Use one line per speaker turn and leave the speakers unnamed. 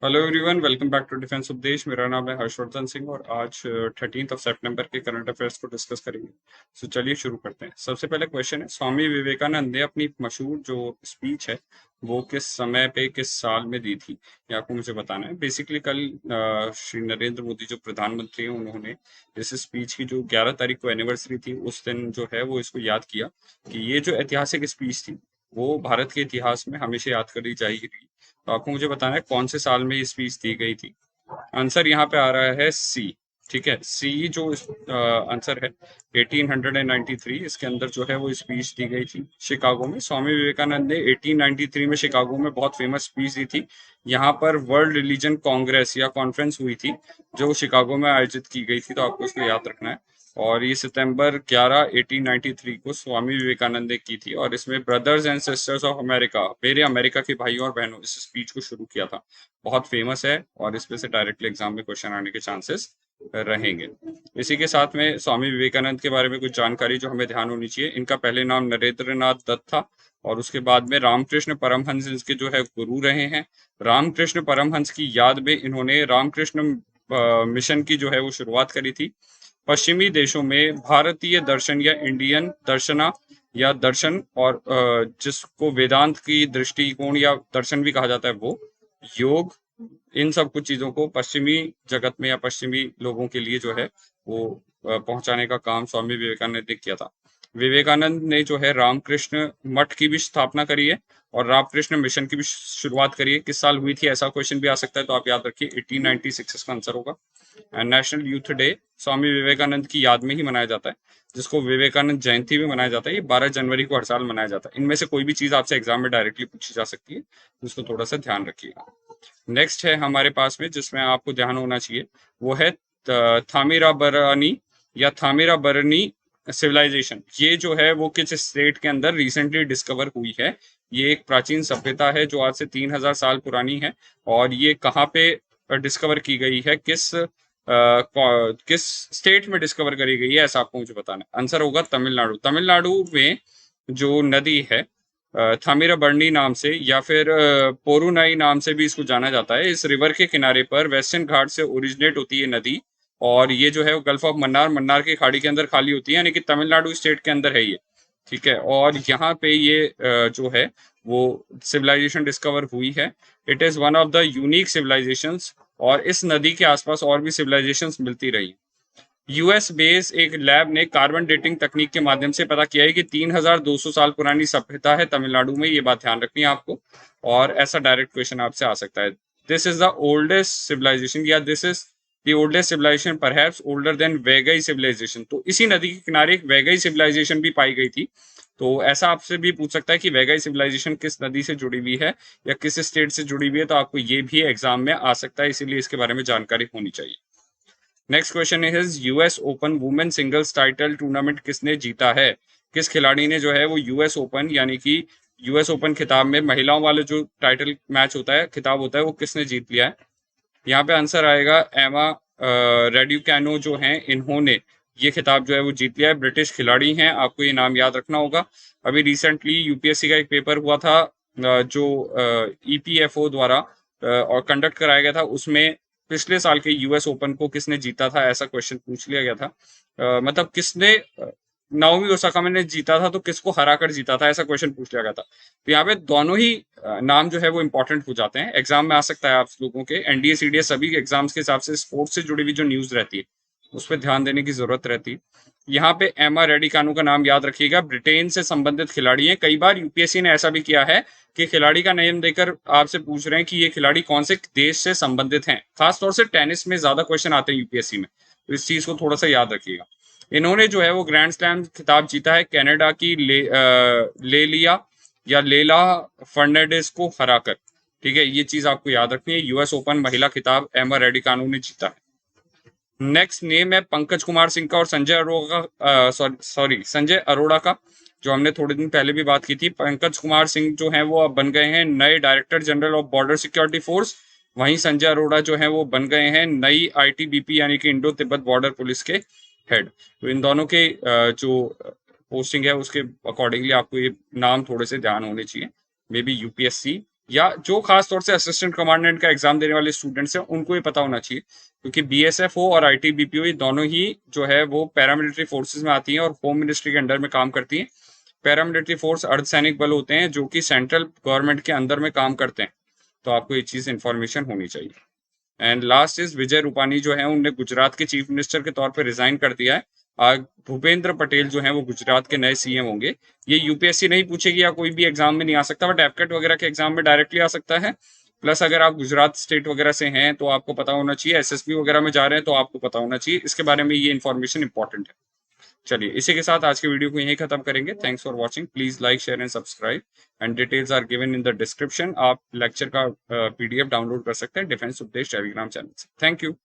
Hello everyone, welcome back to defence Upadesh. मेरा नाम है हर्षवर्धन सिंह और आज 13 सितंबर के करंट अफेयर्स को डिस्कस करेंगे। तो चलिए शुरू करते हैं। सबसे पहले क्वेश्चन है, स्वामी विवेकानंद ने अपनी मशहूर जो स्पीच है वो किस समय पे किस साल में दी थी, ये आपको मुझे बताना है। बेसिकली कल श्री नरेंद्र मोदी जो प्रधानमंत्री हैं उन्होंने इस स्पीच की जो 11 तारीख को एनिवर्सरी थी उस दिन जो है वो इसको याद किया कि ये जो ऐतिहासिक स्पीच थी वो भारत के इतिहास में हमेशा याद करी जाएगी। तो आपको मुझे बताना है कौन से साल में ये स्पीच दी गई थी। आंसर यहाँ पे आ रहा है सी। ठीक है, सी जो आंसर है 1893। इसके अंदर जो है वो स्पीच दी गई थी शिकागो में। स्वामी विवेकानंद ने 1893 में शिकागो में बहुत फेमस स्पीच दी थी। यहाँ पर वर्ल्ड रिलीजन कांग्रेस या कॉन्फ्रेंस हुई थी जो शिकागो में आयोजित की गई थी, तो आपको इसको याद रखना है। और ये सितंबर 11 1893 को स्वामी विवेकानंद ने की थी और इसमें brothers and sisters of America, मेरे अमेरिका के भाइयों और बहनों, इस स्पीच को शुरू किया था। बहुत फेमस है और इस पे से डायरेक्टली एग्जाम में क्वेश्चन आने के चांसेस रहेंगे। इसी के साथ में स्वामी विवेकानंद के बारे में कुछ जानकारी जो हमें ध्यान होनी चाहिए। इनका पहले नाम नरेंद्रनाथ दत्त था और उसके बाद में रामकृष्ण परमहंस इनके जो है गुरु रहे हैं। रामकृष्ण परमहंस की याद में इन्होंने रामकृष्ण मिशन की जो है वो शुरुआत करी थी। पश्चिमी देशों में भारतीय दर्शन या इंडियन दर्शना या दर्शन और जिसको वेदांत की दृष्टिकोण या दर्शन भी कहा जाता है वो योग, इन सब कुछ चीजों को पश्चिमी जगत में या पश्चिमी लोगों के लिए जो है वो पहुंचाने का काम स्वामी विवेकानंद ने किया था। विवेकानंद ने जो है रामकृष्ण मठ की भी स्थापना करी है और रामकृष्ण मिशन की भी शुरुआत करी है। किस साल हुई थी ऐसा क्वेश्चन भी आ सकता है, तो आप याद रखिए 1896 इसका आंसर होगा। National youth day Swami Vivekananda की याद में ही मनाया जाता है, जिसको विवेकानंद जयंती भी मनाया जाता है। ये 12 जनवरी को हर साल मनाया जाता है। इनमें से कोई भी चीज आपसे एग्जाम में डायरेक्टली पूछी जा सकती है, उसको थोड़ा सा ध्यान रखिएगा। नेक्स्ट है हमारे पास में जिसमें आपको ध्यान होना चाहिए वो है थामिराबरानी या थामिराबरनी सिविलाइजेशन। ये जो है वो किस स्टेट के अंदर रिसेंटली डिस्कवर हुई है। ये एक प्राचीन सभ्यता है जो आज से 3000 साल पुरानी है। और ये कहाँ पे डिस्कवर की गई है, किस स्टेट में डिस्कवर करी गई है, ऐसा आपको मुझे बताना है। आंसर होगा तमिलनाडु। तमिलनाडु में जो नदी है थामिराबरनी नाम से या फिर पोरुनाई नाम से भी इसको जाना जाता है, इस रिवर के किनारे पर वेस्टर्न घाट से ओरिजिनेट होती है नदी। और ये जो है वो गल्फ ऑफ मन्नार, मन्नार की खाड़ी के अंदर खाली होती है, यानी कि तमिलनाडु स्टेट के अंदर है ये। ठीक है, और यहाँ पे ये जो है वो सिविलाइजेशन डिस्कवर हुई है। It is one of the unique civilisations और इस नदी के आसपास और भी सिविलाइजेशंस मिलती रही। यूएस बेस एक लैब ने कार्बन डेटिंग तकनीक के माध्यम से पता किया है कि 3200 साल पुरानी सभ्यता है तमिलनाडु में। ये बात ध्यान रखनी है आपको, और ऐसा डायरेक्ट क्वेश्चन आपसे आ सकता है। This is the oldest civilisation या this is the oldest civilisation perhaps older than Vaigai civilisation. तो इसी नदी के किनारे एक वैगई सिविलाइजेशन भी पाई गई थी। तो ऐसा आपसे भी पूछ सकता है कि वैगई सिविलाइजेशन किस नदी से जुड़ी हुई है या किस स्टेट से जुड़ी हुई है, तो आपको ये भी एग्जाम में आ सकता है, इसीलिए इसके बारे में जानकारी होनी चाहिए। Next question is US open women singles title tournament किसने जीता है। किस खिलाड़ी ने जो है वो यूएस ओपन यानी कि यूएस ओपन खिताब में महिलाओं वाले जो टाइटल मैच होता है, खिताब होता है, वो किसने जीत लिया है। यहाँ पे आंसर आएगा एमा रेड्यूकैनो जो हैं, इन्होंने ये खिताब जो है वो जीत लिया है। ब्रिटिश खिलाड़ी हैं, आपको ये नाम याद रखना होगा। अभी रिसेंटली यूपीएससी का एक पेपर हुआ था जो ईपीएफओ द्वारा और कंडक्ट कराया गया था, उसमें पिछले साल के यूएस ओपन को किसने जीता था ऐसा क्वेश्चन पूछ लिया गया था। मतलब किसने नाओमी ओसाका ने जीता था तो किसको हरा कर जीता था, ऐसा क्वेश्चन पूछ लिया गया था। तो यहाँ पे दोनों ही नाम जो है वो इंपॉर्टेंट हो जाते हैं, एग्जाम में आ सकता है आप लोगों के। एनडीए सीडीएस सभी एग्जाम्स के हिसाब से स्पोर्ट्स से जुड़ी हुई जो न्यूज रहती है उस पर ध्यान देने की जरूरत रहती है। यहाँ पे एमा रेडिकानो का नाम याद रखिएगा, ब्रिटेन से संबंधित खिलाड़ी है। कई बार यूपीएससी ने ऐसा भी किया है कि खिलाड़ी का नाम देकर आपसे पूछ रहे हैं कि ये खिलाड़ी कौन से देश से संबंधित हैं। खासतौर से टेनिस में ज्यादा क्वेश्चन आते हैं यूपीएससी में, तो इस चीज को थोड़ा सा याद रखिएगा। इन्होंने जो है वो ग्रैंड स्लैम खिताब जीता है कनाडा की ले लिया या लेला फर्नांडिस को हराकर। ठीक है, ये चीज आपको याद रखनी है। यूएस ओपन महिला खिताब एमा रेडिकानो ने जीता है। नेक्स्ट नेम है पंकज कुमार सिंह का और संजय अरोड़ा का, संजय अरोड़ा का, जो हमने थोड़े दिन पहले भी बात की थी। पंकज कुमार सिंह जो हैं वो अब बन गए हैं नए director general of border security force. वहीं संजय अरोड़ा जो हैं वो बन गए हैं नई आईटीबीपी यानी कि इंडो तिब्बत बॉर्डर पुलिस के हेड। तो इन दोनों के जो पोस्टिंग है उसके अकॉर्डिंगली आपको ये नाम थोड़े से ध्यान होने चाहिए। मे बी यूपीएससी या जो खास तौर से असिस्टेंट कमांडेंट का एग्जाम देने वाले स्टूडेंट्स हैं उनको ये पता होना चाहिए, क्योंकि बीएसएफओ और आईटीबीपीओ ये दोनों ही जो है वो पैरामिलिट्री फोर्सेस में आती हैं और होम मिनिस्ट्री के अंडर में काम करती हैं। पैरामिलिट्री फोर्स अर्धसैनिक बल होते हैं जो कि सेंट्रल गवर्नमेंट के अंदर में काम करते हैं। तो आपको ये चीज इंफॉर्मेशन होनी चाहिए। And last is Vijay Rupani जो है उन्होंने गुजरात के चीफ मिनिस्टर के तौर पर रिजाइन कर दिया है। भूपेंद्र पटेल जो है वो गुजरात के नए सीएम होंगे। ये यूपीएससी नहीं पूछेगी या कोई भी एग्जाम में नहीं आ सकता, बट एपकेट वगैरह के एग्जाम में डायरेक्टली आ सकता है। प्लस अगर आप गुजरात स्टेट वगैरह से हैं तो आपको पता होना चाहिए, एसएसबी वगैरह में जा रहे हैं तो आपको पता होना चाहिए, इसके बारे में ये इन्फॉर्मेशन इंपॉर्टेंट है। चलिए इसी के साथ आज के वीडियो को यहीं खत्म करेंगे। Thanks for watching, please like share and subscribe and details are given in the description. आप लेक्चर का पीडीएफ डाउनलोड कर सकते हैं डिफेंस उपदेश टेलीग्राम चैनल से। Thank you.